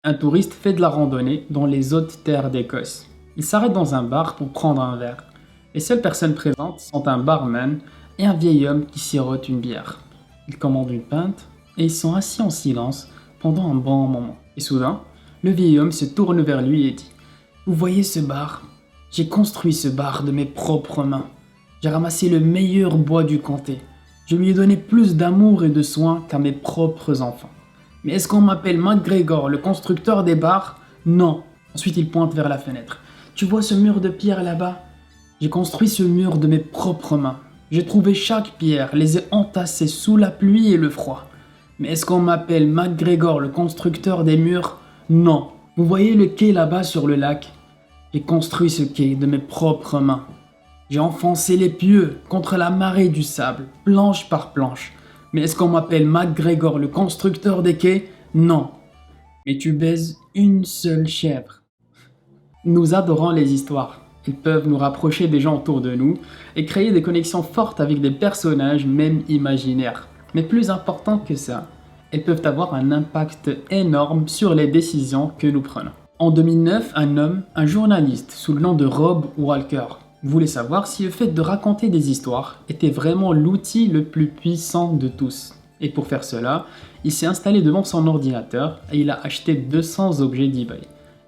Un touriste fait de la randonnée dans les hautes terres d'Écosse. Il s'arrête dans un bar pour prendre un verre. Les seules personnes présentes sont un barman et un vieil homme qui sirote une bière. Ils commandent une pinte et ils sont assis en silence pendant un bon moment. Et soudain, le vieil homme se tourne vers lui et dit: Vous voyez ce bar? J'ai construit ce bar de mes propres mains. J'ai ramassé le meilleur bois du comté. Je lui ai donné plus d'amour et de soins qu'à mes propres enfants. Mais est-ce qu'on m'appelle McGregor, le constructeur des bars? Non. Ensuite, il pointe vers la fenêtre. Tu vois ce mur de pierre là-bas? J'ai construit ce mur de mes propres mains. J'ai trouvé chaque pierre, les ai entassées sous la pluie et le froid. Mais est-ce qu'on m'appelle McGregor, le constructeur des murs? Non. Vous voyez le quai là-bas sur le lac? J'ai construit ce quai de mes propres mains. J'ai enfoncé les pieux contre la marée du sable, planche par planche. Mais est-ce qu'on m'appelle McGregor, le constructeur des quais? Non. Mais tu baises une seule chèvre. Nous adorons les histoires. Elles peuvent nous rapprocher des gens autour de nous et créer des connexions fortes avec des personnages, même imaginaires. Mais plus important que ça, elles peuvent avoir un impact énorme sur les décisions que nous prenons. En 2009, un homme, un journaliste sous le nom de Rob Walker, voulait savoir si le fait de raconter des histoires était vraiment l'outil le plus puissant de tous. Et pour faire cela, il s'est installé devant son ordinateur et il a acheté 200 objets d'eBay.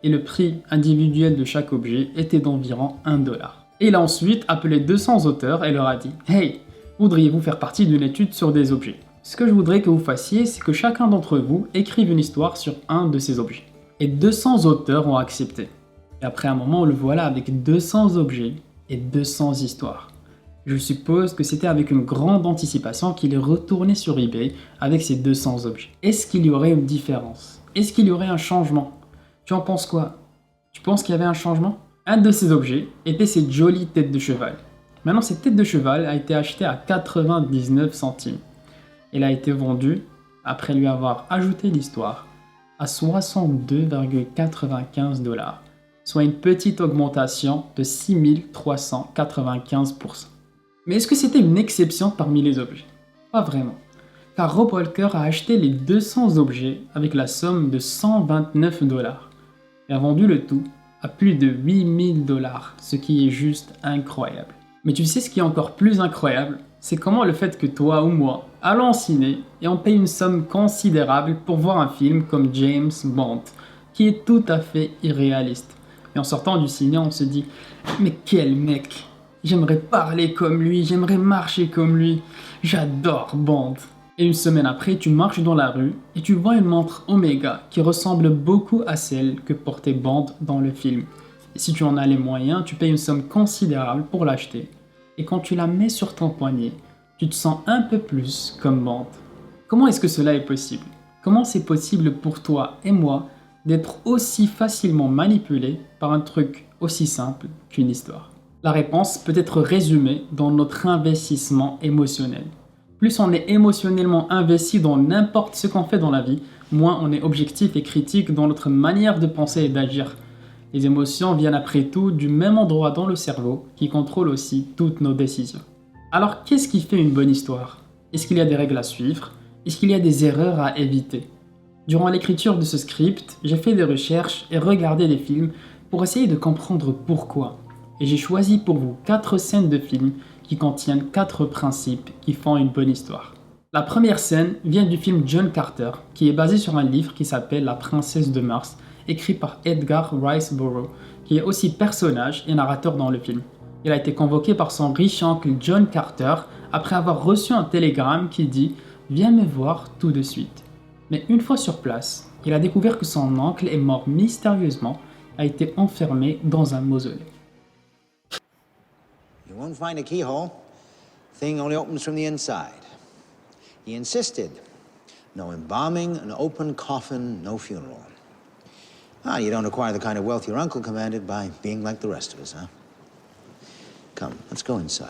Et le prix individuel de chaque objet était d'environ 1 dollar. Et il a ensuite appelé 200 auteurs et leur a dit: Hey, voudriez-vous faire partie d'une étude sur des objets? Ce que je voudrais que vous fassiez, c'est que chacun d'entre vous écrive une histoire sur un de ces objets. Et 200 auteurs ont accepté. Et après un moment, le voilà avec 200 objets et 200 histoires. Je suppose que c'était avec une grande anticipation qu'il est retourné sur eBay avec ces 200 objets. Est-ce qu'il y aurait une différence? Est-ce qu'il y aurait un changement? Tu en penses quoi? Tu penses qu'il y avait un changement? Un de ces objets était cette jolie tête de cheval. Maintenant, cette tête de cheval a été achetée à 99 centimes. Elle a été vendue, après lui avoir ajouté l'histoire, à 62,95 dollars, soit une petite augmentation de 6395%. Mais est-ce que c'était une exception parmi les objets? Pas vraiment, car Rob Walker a acheté les 200 objets avec la somme de 129 dollars et a vendu le tout à plus de 8000 dollars, ce qui est juste incroyable. Mais tu sais ce qui est encore plus incroyable? C'est comment le fait que toi ou moi allons au ciné et on paye une somme considérable pour voir un film comme James Bond, qui est tout à fait irréaliste. Et en sortant du ciné, on se dit: mais quel mec! J'aimerais parler comme lui, j'aimerais marcher comme lui, j'adore Bond. Et une semaine après, tu marches dans la rue et tu vois une montre Omega qui ressemble beaucoup à celle que portait Bond dans le film. Et si tu en as les moyens, tu payes une somme considérable pour l'acheter. Et quand tu la mets sur ton poignet, tu te sens un peu plus comme Bond. Comment est-ce que cela est possible? Comment c'est possible pour toi et moi d'être aussi facilement manipulés par un truc aussi simple qu'une histoire? La réponse peut être résumée dans notre investissement émotionnel. Plus on est émotionnellement investi dans n'importe ce qu'on fait dans la vie, moins on est objectif et critique dans notre manière de penser et d'agir. Les émotions viennent après tout du même endroit dans le cerveau qui contrôle aussi toutes nos décisions. Alors qu'est-ce qui fait une bonne histoire? Est-ce qu'il y a des règles à suivre? Est-ce qu'il y a des erreurs à éviter? Durant l'écriture de ce script, j'ai fait des recherches et regardé des films pour essayer de comprendre pourquoi. Et j'ai choisi pour vous 4 scènes de films qui contiennent 4 principes qui font une bonne histoire. La première scène vient du film John Carter, qui est basé sur un livre qui s'appelle La Princesse de Mars, écrit par Edgar Rice Burroughs, qui est aussi personnage et narrateur dans le film. Il a été convoqué par son riche oncle John Carter après avoir reçu un télégramme qui dit « Viens me voir tout de suite ». Mais une fois sur place, il a découvert que son oncle est mort mystérieusement, a été enfermé dans un mausolée. You won't find a keyhole. Thing only opens from the inside. He insisted. No embalming, an open coffin, no funeral. Ah, you don't acquire the kind of wealth your uncle commanded by being like the rest of us, huh? Come, let's go inside.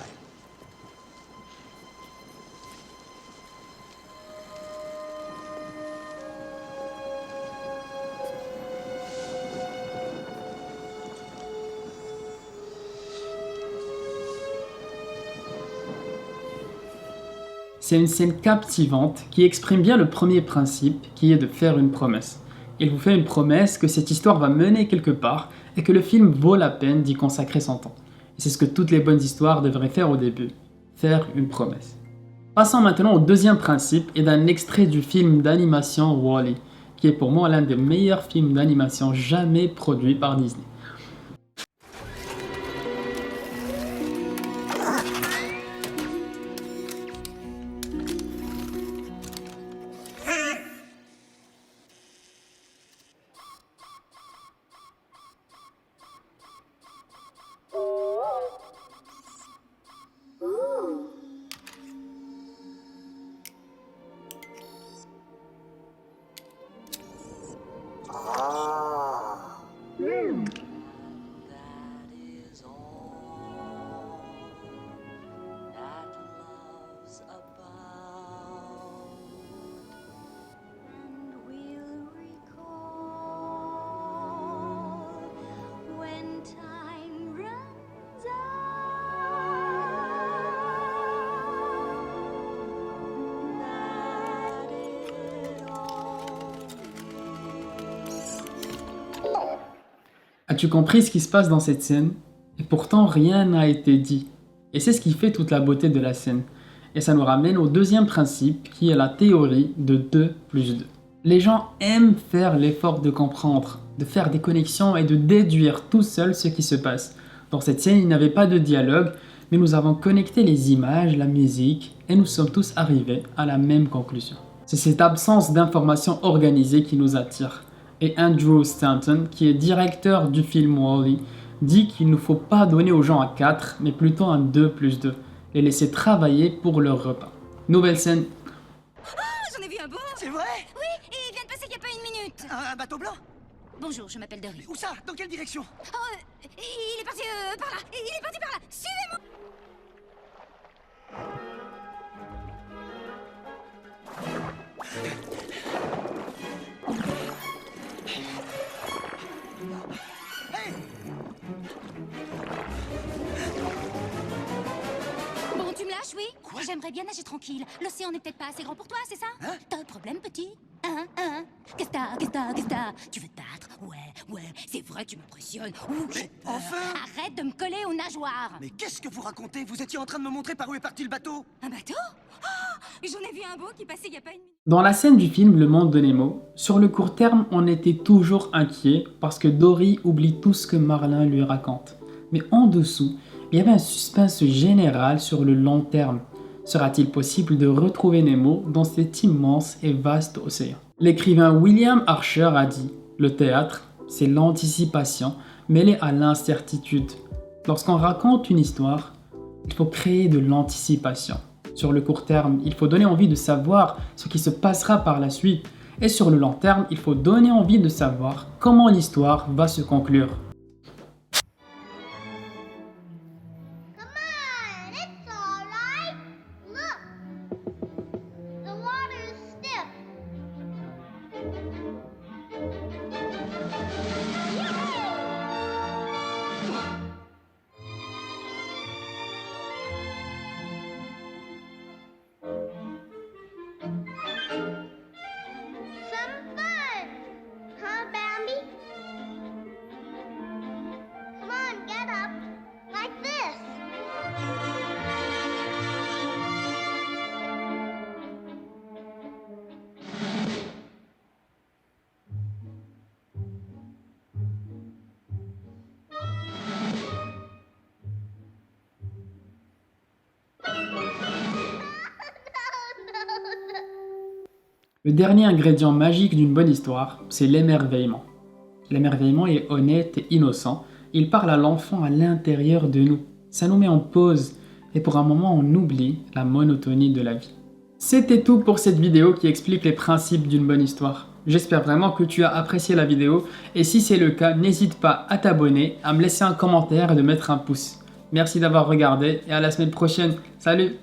C'est une scène captivante qui exprime bien le premier principe qui est de faire une promesse. il vous fait une promesse que cette histoire va mener quelque part et que le film vaut la peine d'y consacrer son temps. Et c'est ce que toutes les bonnes histoires devraient faire au début, faire une promesse. Passons maintenant au deuxième principe et d'un extrait du film d'animation Wall-E, qui est pour moi l'un des meilleurs films d'animation jamais produits par Disney. As-tu compris ce qui se passe dans cette scène? Et pourtant rien n'a été dit. Et c'est ce qui fait toute la beauté de la scène. Et ça nous ramène au deuxième principe qui est la théorie de 2 plus 2. Les gens aiment faire l'effort de comprendre, de faire des connexions et de déduire tout seul ce qui se passe. Dans cette scène, il n'y avait pas de dialogue, mais nous avons connecté les images, la musique, et nous sommes tous arrivés à la même conclusion. C'est cette absence d'informations organisées qui nous attire. Et Andrew Stanton, qui est directeur du film Wall-E, dit qu'il ne faut pas donner aux gens un 4, mais plutôt un 2 plus 2, les laisser travailler pour leur repas. Nouvelle scène. J'en ai vu un beau. C'est vrai? Oui, et il vient de passer il n'y a pas une minute. Un bateau blanc? Bonjour, je m'appelle Dory. Où ça? Dans quelle direction? Oh, il est parti par là. Il est parti par là. Suivez-moi. Hey! Bon, tu me lâches, oui? Quoi? J'aimerais bien nager tranquille. L'océan n'est peut-être pas assez grand pour toi, c'est ça? Hein? T'as un problème, petit? Qu'est-ce que t'as? Tu veux te battre? Ouais, c'est vrai, tu m'impressionnes. Ouh, j'ai peur. enfin! Arrête de me coller aux nageoires. Mais qu'est-ce que vous racontez? Vous étiez en train de me montrer par où est parti le bateau? Un bateau? Oh, j'en ai vu un beau qui passait il n'y a pas une minute. Dans la scène du film Le Monde de Nemo, sur le court terme, on était toujours inquiet parce que Dory oublie tout ce que Marlin lui raconte. Mais en dessous, il y avait un suspense général sur le long terme. Sera-t-il possible de retrouver Nemo dans cet immense et vaste océan? L'écrivain William Archer a dit « Le théâtre, c'est l'anticipation mêlée à l'incertitude. Lorsqu'on raconte une histoire, il faut créer de l'anticipation. Sur le court terme, il faut donner envie de savoir ce qui se passera par la suite. Et sur le long terme, il faut donner envie de savoir comment l'histoire va se conclure. » It's all right. Look, the water is stiff. Some fun, huh, Bambi? Come on, get up, like this. Le dernier ingrédient magique d'une bonne histoire, c'est l'émerveillement. L'émerveillement est honnête et innocent. Il parle à l'enfant à l'intérieur de nous. Ça nous met en pause et pour un moment on oublie la monotonie de la vie. C'était tout pour cette vidéo qui explique les principes d'une bonne histoire. J'espère vraiment que tu as apprécié la vidéo et si c'est le cas, n'hésite pas à t'abonner, à me laisser un commentaire et de mettre un pouce. Merci d'avoir regardé et à la semaine prochaine. Salut!